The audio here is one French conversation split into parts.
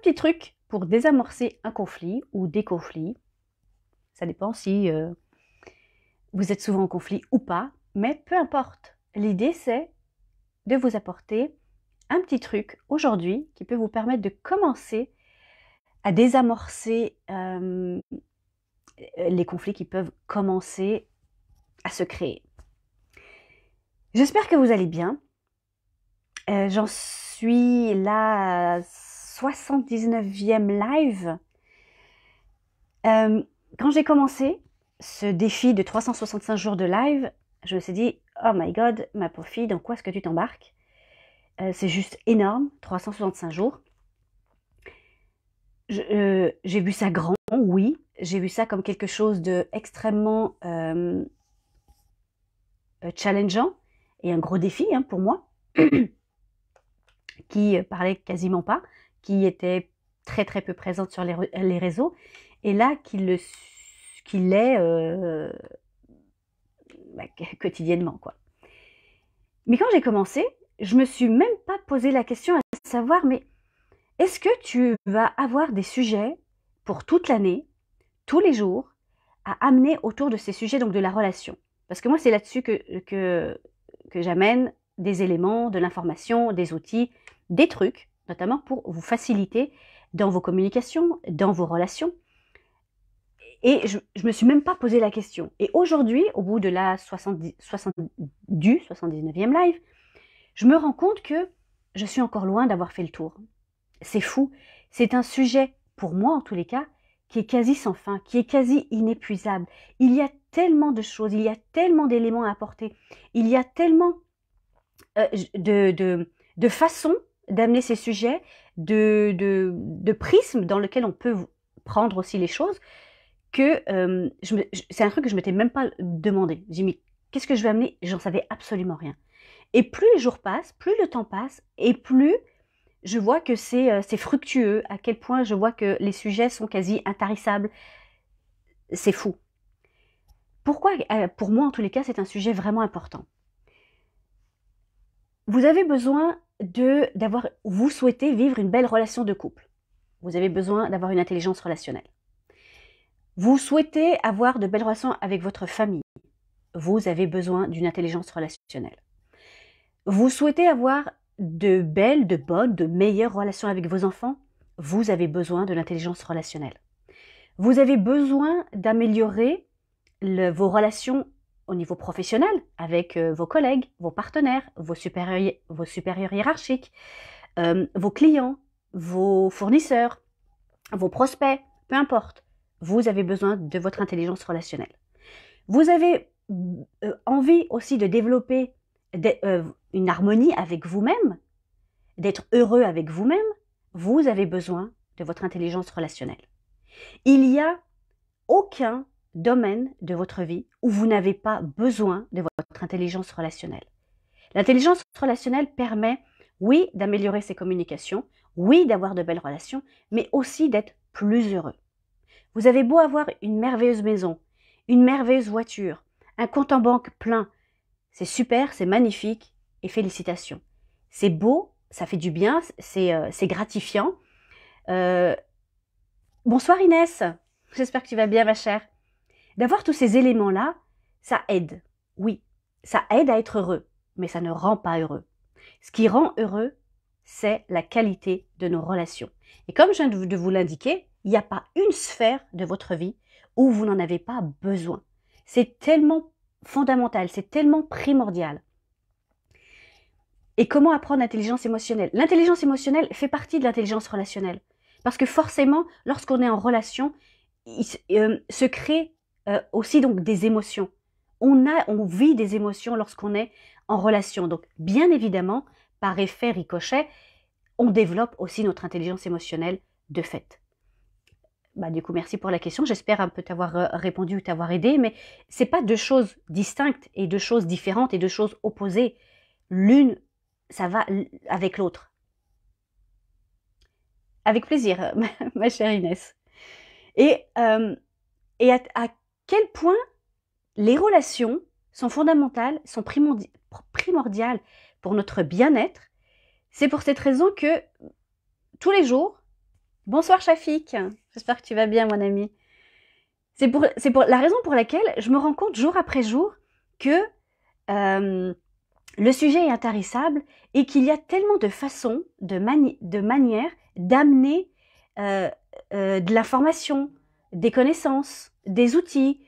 petit truc pour désamorcer un conflit ou des conflits. Ça dépend si vous êtes souvent en conflit ou pas, mais peu importe. L'idée, c'est de vous apporter un petit truc aujourd'hui qui peut vous permettre de commencer à désamorcer les conflits qui peuvent commencer à se créer. J'espère que vous allez bien. J'en suis là à 79e live. Quand j'ai commencé ce défi de 365 jours de live, je me suis dit, oh my god, ma pauvre fille, dans quoi est-ce que tu t'embarques? C'est juste énorme, 365 jours. J'ai vu ça grand, oui. J'ai vu ça comme quelque chose d'extrêmement challengeant et un gros défi pour moi, qui parlait quasiment pas, qui était très très peu présente sur les réseaux, et là qu'il l'est quotidiennement, quoi. Mais quand j'ai commencé, je me suis même pas posé la question à savoir, mais est-ce que tu vas avoir des sujets pour toute l'année, tous les jours, à amener autour de ces sujets, donc de la relation? Parce que moi, c'est là-dessus que j'amène des éléments, de l'information, des outils, des trucs, notamment pour vous faciliter dans vos communications, dans vos relations. Et je me suis même pas posé la question. Et aujourd'hui, au bout de la 79e live, je me rends compte que je suis encore loin d'avoir fait le tour. C'est fou. C'est un sujet, pour moi en tous les cas, qui est quasi sans fin, qui est quasi inépuisable. Il y a tellement de choses, il y a tellement d'éléments à apporter, il y a tellement de façons d'amener ces sujets, de prismes dans lesquels on peut prendre aussi les choses, que c'est un truc que je ne m'étais même pas demandé. J'ai dit, mais qu'est-ce que je vais amener? J'en savais absolument rien. Et plus les jours passent, plus le temps passe, et plus je vois que c'est fructueux, à quel point je vois que les sujets sont quasi intarissables. C'est fou. Pourquoi? Pour moi, en tous les cas, c'est un sujet vraiment important. Vous avez besoin vous souhaitez vivre une belle relation de couple. Vous avez besoin d'avoir une intelligence relationnelle. Vous souhaitez avoir de belles relations avec votre famille. Vous avez besoin d'une intelligence relationnelle. Vous souhaitez avoir de belles, de bonnes, de meilleures relations avec vos enfants. Vous avez besoin de l'intelligence relationnelle. Vous avez besoin d'améliorer vos relations au niveau professionnel avec vos collègues, vos partenaires, vos supérieurs hiérarchiques, vos clients, vos fournisseurs, vos prospects, peu importe. Vous avez besoin de votre intelligence relationnelle. Vous avez envie aussi de développer une harmonie avec vous-même, d'être heureux avec vous-même. Vous avez besoin de votre intelligence relationnelle. Il n'y a aucun domaine de votre vie où vous n'avez pas besoin de votre intelligence relationnelle. L'intelligence relationnelle permet, oui, d'améliorer ses communications, oui, d'avoir de belles relations, mais aussi d'être plus heureux. Vous avez beau avoir une merveilleuse maison, une merveilleuse voiture, un compte en banque plein, c'est super, c'est magnifique et félicitations. C'est beau, ça fait du bien, c'est gratifiant. Bonsoir Inès, j'espère que tu vas bien ma chère. D'avoir tous ces éléments-là, ça aide. Oui, ça aide à être heureux, mais ça ne rend pas heureux. Ce qui rend heureux, c'est la qualité de nos relations. Et comme je viens de vous l'indiquer, il n'y a pas une sphère de votre vie où vous n'en avez pas besoin. C'est tellement fondamental, c'est tellement primordial. Et comment apprendre l'intelligence émotionnelle? L'intelligence émotionnelle fait partie de l'intelligence relationnelle. Parce que forcément, lorsqu'on est en relation, il se crée aussi donc des émotions. On vit des émotions lorsqu'on est en relation. Donc, bien évidemment, par effet ricochet, on développe aussi notre intelligence émotionnelle de fait. Du coup, merci pour la question. J'espère un peu t'avoir répondu ou t'avoir aidé, mais c'est pas deux choses distinctes et deux choses différentes et deux choses opposées. L'une, ça va avec l'autre. Avec plaisir, ma chère Inès. Et à quel point les relations sont fondamentales, sont primordiales pour notre bien-être. C'est pour cette raison que tous les jours, Bonsoir Shafik, j'espère que tu vas bien mon ami. C'est pour la raison pour laquelle je me rends compte jour après jour que euh, le sujet est intarissable et qu'il y a tellement de façons, de manières d'amener euh, de l'information, des connaissances, des outils,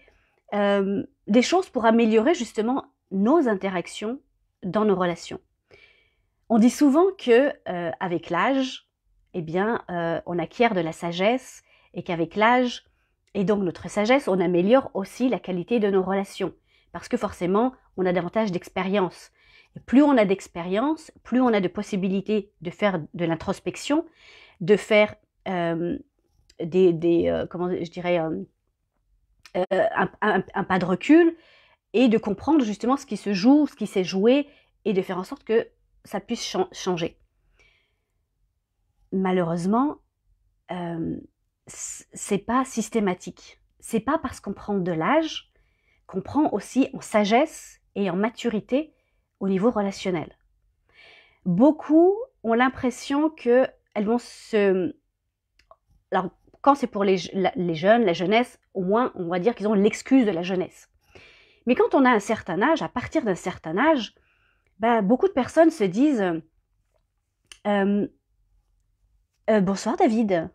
des choses pour améliorer justement nos interactions dans nos relations. On dit souvent que avec l'âge, eh bien, on acquiert de la sagesse et qu'avec l'âge et donc notre sagesse, on améliore aussi la qualité de nos relations parce que forcément, on a davantage d'expérience. Et plus on a d'expérience, plus on a de possibilités de faire de l'introspection, de faire comment je dirais, un pas de recul et de comprendre justement ce qui se joue, ce qui s'est joué et de faire en sorte que ça puisse changer. Malheureusement, c'est pas systématique. C'est pas parce qu'on prend de l'âge qu'on prend aussi en sagesse et en maturité au niveau relationnel. Beaucoup ont l'impression que elles vont se... Alors, quand c'est pour les jeunes, la jeunesse, au moins, on va dire qu'ils ont l'excuse de la jeunesse. Mais quand on a un certain âge, à partir d'un certain âge, ben, beaucoup de personnes se disent bonsoir David,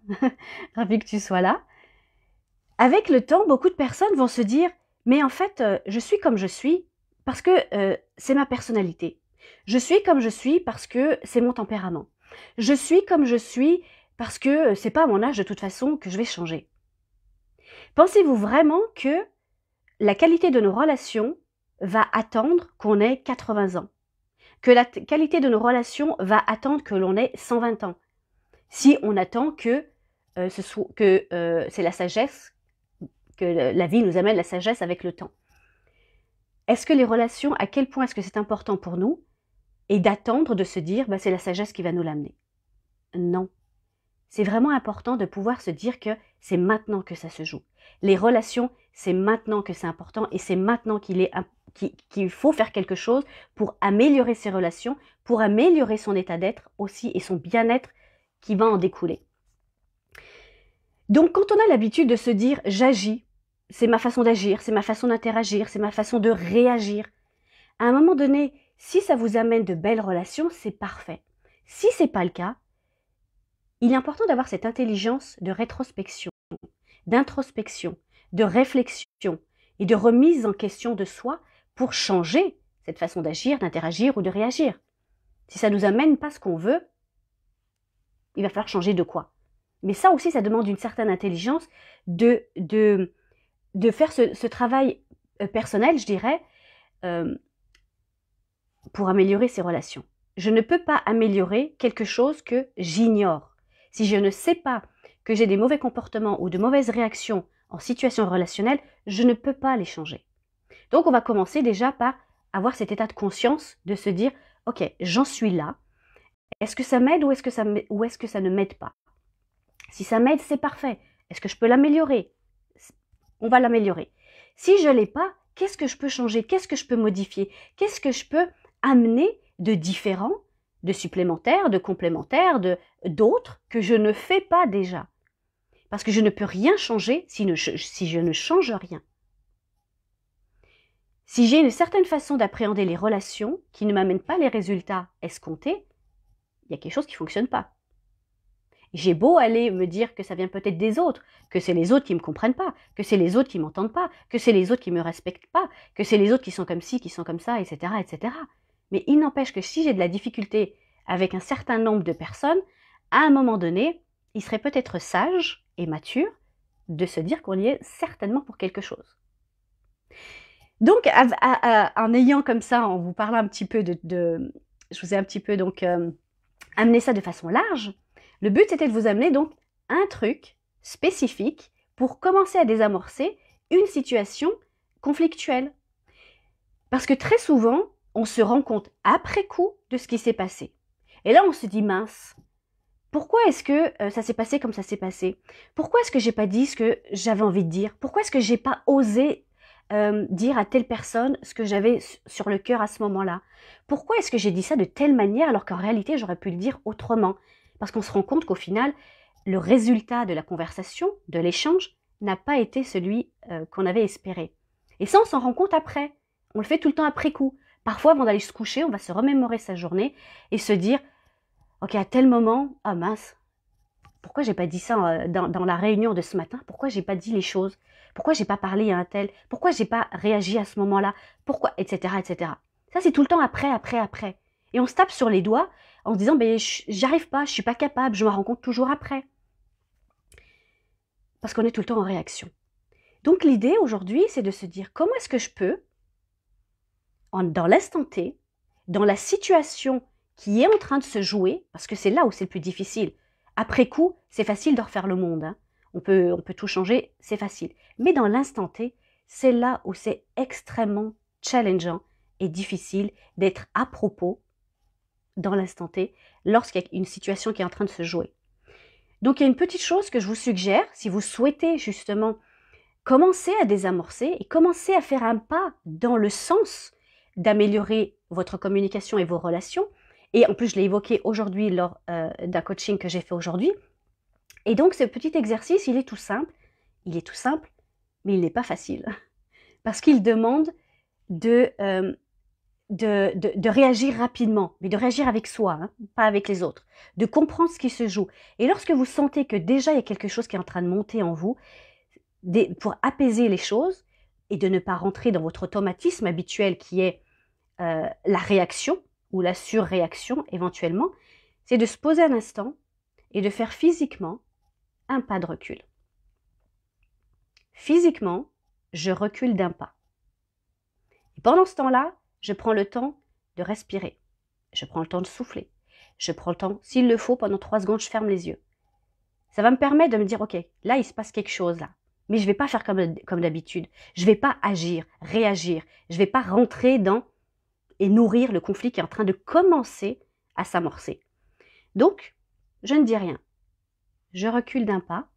ravi que tu sois là. Avec le temps, beaucoup de personnes vont se dire mais en fait, je suis comme je suis parce que c'est ma personnalité. Je suis comme je suis parce que c'est mon tempérament. Je suis comme je suis parce que c'est pas à mon âge de toute façon que je vais changer. Pensez-vous vraiment que la qualité de nos relations va attendre qu'on ait 80 ans? Que la qualité de nos relations va attendre que l'on ait 120 ans? Si on attend que c'est la sagesse, que la vie nous amène la sagesse avec le temps. Est-ce que les relations, à quel point est-ce que c'est important pour nous et d'attendre de se dire c'est la sagesse qui va nous l'amener? Non. C'est vraiment important de pouvoir se dire que c'est maintenant que ça se joue. Les relations, c'est maintenant que c'est important et c'est maintenant qu'il faut faire quelque chose pour améliorer ses relations, pour améliorer son état d'être aussi et son bien-être qui va en découler. Donc quand on a l'habitude de se dire j'agis, c'est ma façon d'agir, c'est ma façon d'interagir, c'est ma façon de réagir, à un moment donné, si ça vous amène de belles relations, c'est parfait. Si ce n'est pas le cas, il est important d'avoir cette intelligence de rétrospection, d'introspection, de réflexion et de remise en question de soi pour changer cette façon d'agir, d'interagir ou de réagir. Si ça ne nous amène pas ce qu'on veut, il va falloir changer de quoi? Mais ça aussi, ça demande une certaine intelligence de faire ce travail personnel, je dirais, pour améliorer ses relations. Je ne peux pas améliorer quelque chose que j'ignore. Si je ne sais pas que j'ai des mauvais comportements ou de mauvaises réactions en situation relationnelle, je ne peux pas les changer. Donc on va commencer déjà par avoir cet état de conscience de se dire « Ok, j'en suis là. Est-ce que ça m'aide ou est-ce que ça ne m'aide pas? Si ça m'aide, c'est parfait. Est-ce que je peux l'améliorer? On va l'améliorer. Si je ne l'ai pas, qu'est-ce que je peux changer? Qu'est-ce que je peux modifier? Qu'est-ce que je peux amener de différent, de supplémentaire, de complémentaire, d'autres que je ne fais pas déjà? Parce que je ne peux rien changer si je ne change rien. Si j'ai une certaine façon d'appréhender les relations qui ne m'amène pas les résultats escomptés, il y a quelque chose qui ne fonctionne pas. J'ai beau aller me dire que ça vient peut-être des autres, que c'est les autres qui ne me comprennent pas, que c'est les autres qui ne m'entendent pas, que c'est les autres qui ne me respectent pas, que c'est les autres qui sont comme ci, qui sont comme ça, etc., etc. Mais il n'empêche que si j'ai de la difficulté avec un certain nombre de personnes, à un moment donné, il serait peut-être sage et mature de se dire qu'on y est certainement pour quelque chose. Donc, en ayant comme ça, en vous parlant un petit peu je vous ai un petit peu donc amené ça de façon large. Le but, c'était de vous amener donc un truc spécifique pour commencer à désamorcer une situation conflictuelle. Parce que très souvent, on se rend compte après coup de ce qui s'est passé. Et là, on se dit, mince, pourquoi est-ce que ça s'est passé comme ça s'est passé? Pourquoi est-ce que j'ai pas dit ce que j'avais envie de dire? Pourquoi est-ce que j'ai pas osé dire à telle personne ce que j'avais sur le cœur à ce moment-là? Pourquoi est-ce que j'ai dit ça de telle manière alors qu'en réalité, j'aurais pu le dire autrement? Parce qu'on se rend compte qu'au final, le résultat de la conversation, de l'échange, n'a pas été celui qu'on avait espéré. Et ça, on s'en rend compte après. On le fait tout le temps après coup. Parfois, avant d'aller se coucher, on va se remémorer sa journée et se dire « Ok, à tel moment, ah mince, pourquoi j'ai pas dit ça dans la réunion de ce matin? Pourquoi j'ai pas dit les choses? Pourquoi j'ai pas parlé à un tel? Pourquoi j'ai pas réagi à ce moment-là? Pourquoi? Etc. etc. » Ça, c'est tout le temps après, après, après. Et on se tape sur les doigts en se disant ben, « J'arrive pas, je suis pas capable, je me rends compte toujours après. » Parce qu'on est tout le temps en réaction. Donc l'idée aujourd'hui, c'est de se dire comment est-ce que je peux, dans l'instant T, dans la situation qui est en train de se jouer, parce que c'est là où c'est le plus difficile. Après coup, c'est facile de refaire le monde. Hein. On peut tout changer, c'est facile. Mais dans l'instant T, c'est là où c'est extrêmement challengeant et difficile d'être à propos dans l'instant T lorsqu'il y a une situation qui est en train de se jouer. Donc il y a une petite chose que je vous suggère, si vous souhaitez justement commencer à désamorcer et commencer à faire un pas dans le sens d'améliorer votre communication et vos relations. Et en plus, je l'ai évoqué aujourd'hui lors d'un coaching que j'ai fait aujourd'hui. Et donc, ce petit exercice, il est tout simple. Il est tout simple, mais il n'est pas facile. Parce qu'il demande de réagir rapidement, mais de réagir avec soi, hein, pas avec les autres. De comprendre ce qui se joue. Et lorsque vous sentez que déjà il y a quelque chose qui est en train de monter en vous, pour apaiser les choses et de ne pas rentrer dans votre automatisme habituel qui est la réaction ou la surréaction éventuellement, c'est de se poser un instant et de faire physiquement un pas de recul. Physiquement, je recule d'un pas. Et pendant ce temps-là, je prends le temps de respirer. Je prends le temps de souffler. Je prends le temps, s'il le faut, pendant 3 secondes, je ferme les yeux. Ça va me permettre de me dire, ok, là, il se passe quelque chose là. Mais je ne vais pas faire comme d'habitude. Je ne vais pas agir, réagir. Je ne vais pas rentrer dans et nourrir le conflit qui est en train de commencer à s'amorcer. Donc, je ne dis rien. Je recule d'un pas.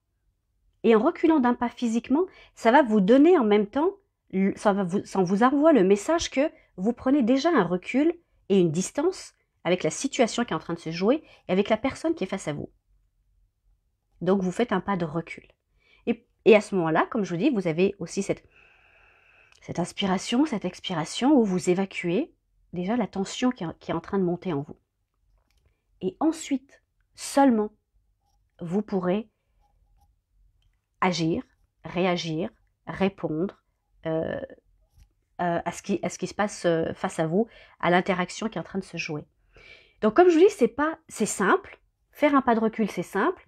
Et en reculant d'un pas physiquement, ça va vous donner en même temps, ça vous envoie le message que vous prenez déjà un recul et une distance avec la situation qui est en train de se jouer et avec la personne qui est face à vous. Donc, vous faites un pas de recul. Et à ce moment-là, comme je vous dis, vous avez aussi cette inspiration, cette expiration où vous évacuez déjà la tension qui est en train de monter en vous. Et ensuite, seulement, vous pourrez agir, réagir, répondre à ce qui se passe face à vous, à l'interaction qui est en train de se jouer. Donc comme je vous dis, c'est simple. Faire un pas de recul, c'est simple.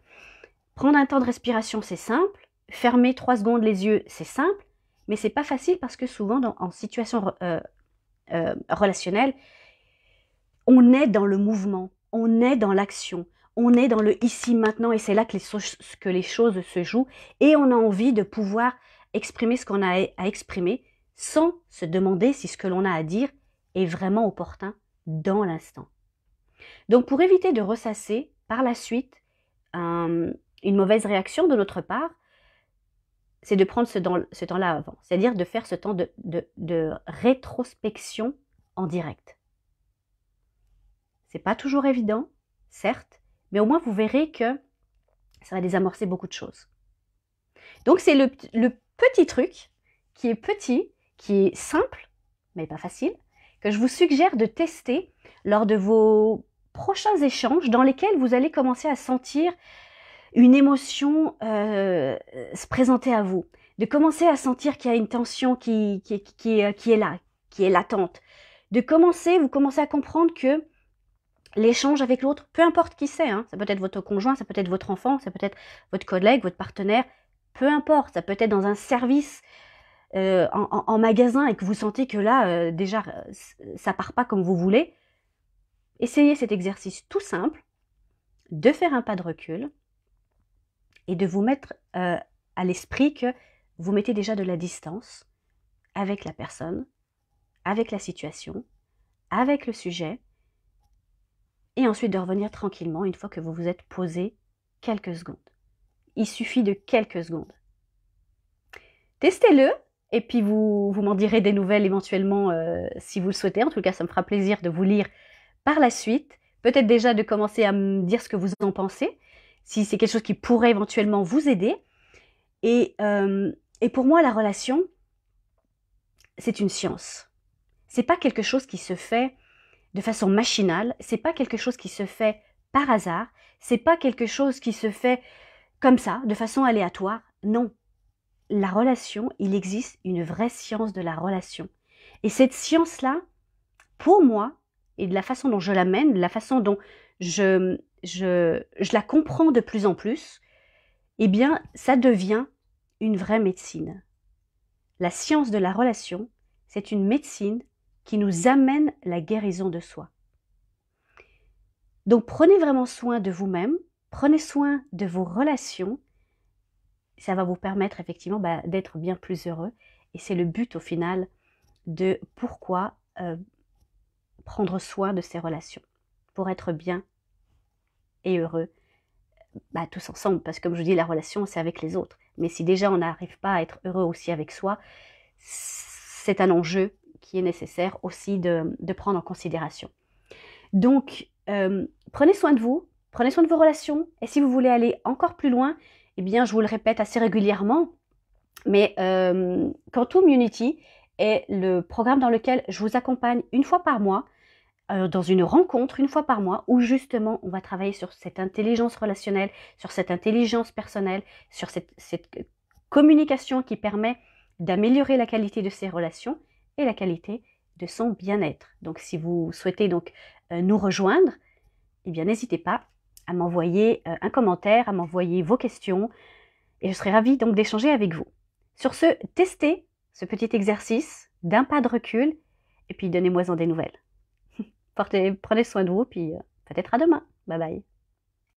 Prendre un temps de respiration, c'est simple. Fermer 3 secondes les yeux, c'est simple. Mais c'est pas facile parce que souvent, en situation relationnelle, on est dans le mouvement, on est dans l'action, on est dans le ici maintenant et c'est là que les choses se jouent et on a envie de pouvoir exprimer ce qu'on a à exprimer sans se demander si ce que l'on a à dire est vraiment opportun dans l'instant. Donc pour éviter de ressasser par la suite une mauvaise réaction de notre part, c'est de prendre ce temps-là avant, c'est-à-dire de faire ce temps de rétrospection en direct. C'est pas toujours évident, certes, mais au moins vous verrez que ça va désamorcer beaucoup de choses. Donc c'est le petit truc qui est petit, qui est simple, mais pas facile, que je vous suggère de tester lors de vos prochains échanges dans lesquels vous allez commencer à sentir une émotion se présenter à vous, de commencer à sentir qu'il y a une tension qui est là, qui est latente, vous commencez à comprendre que l'échange avec l'autre, peu importe qui c'est, hein, ça peut être votre conjoint, ça peut être votre enfant, ça peut être votre collègue, votre partenaire, peu importe, ça peut être dans un service, en magasin et que vous sentez que là, déjà, ça part pas comme vous voulez. Essayez cet exercice tout simple, de faire un pas de recul et de vous mettre à l'esprit que vous mettez déjà de la distance avec la personne, avec la situation, avec le sujet, et ensuite de revenir tranquillement une fois que vous vous êtes posé quelques secondes. Il suffit de quelques secondes. Testez-le et puis vous m'en direz des nouvelles éventuellement si vous le souhaitez. En tout cas, ça me fera plaisir de vous lire par la suite. Peut-être déjà de commencer à me dire ce que vous en pensez. si c'est quelque chose qui pourrait éventuellement vous aider. Et pour moi, la relation, c'est une science. C'est pas quelque chose qui se fait de façon machinale, c'est pas quelque chose qui se fait par hasard, c'est pas quelque chose qui se fait comme ça, de façon aléatoire. Non. La relation, il existe une vraie science de la relation. Et cette science-là, pour moi, et de la façon dont je l'amène, de la façon dont je la comprends de plus en plus, eh bien, ça devient une vraie médecine. La science de la relation, c'est une médecine qui nous amène la guérison de soi. Donc, prenez vraiment soin de vous-même, prenez soin de vos relations. Ça va vous permettre effectivement d'être bien plus heureux. Et c'est le but au final de pourquoi prendre soin de ces relations. Pour être bien et heureux, tous ensemble. Parce que comme je dis, la relation, c'est avec les autres. Mais si déjà on n'arrive pas à être heureux aussi avec soi, c'est un enjeu qui est nécessaire aussi de prendre en considération. Donc, prenez soin de vous, prenez soin de vos relations. Et si vous voulez aller encore plus loin, eh bien, je vous le répète assez régulièrement, mais Quantum Unity est le programme dans lequel je vous accompagne une fois par mois, dans une rencontre une fois par mois, où justement on va travailler sur cette intelligence relationnelle, sur cette intelligence personnelle, sur cette communication qui permet d'améliorer la qualité de ses relations et la qualité de son bien-être. Donc si vous souhaitez donc nous rejoindre, eh bien n'hésitez pas à m'envoyer un commentaire, à m'envoyer vos questions, et je serai ravie donc d'échanger avec vous. Sur ce, testez ce petit exercice d'un pas de recul, et puis donnez-moi-en des nouvelles. Prenez soin de vous, puis peut-être à demain. Bye bye.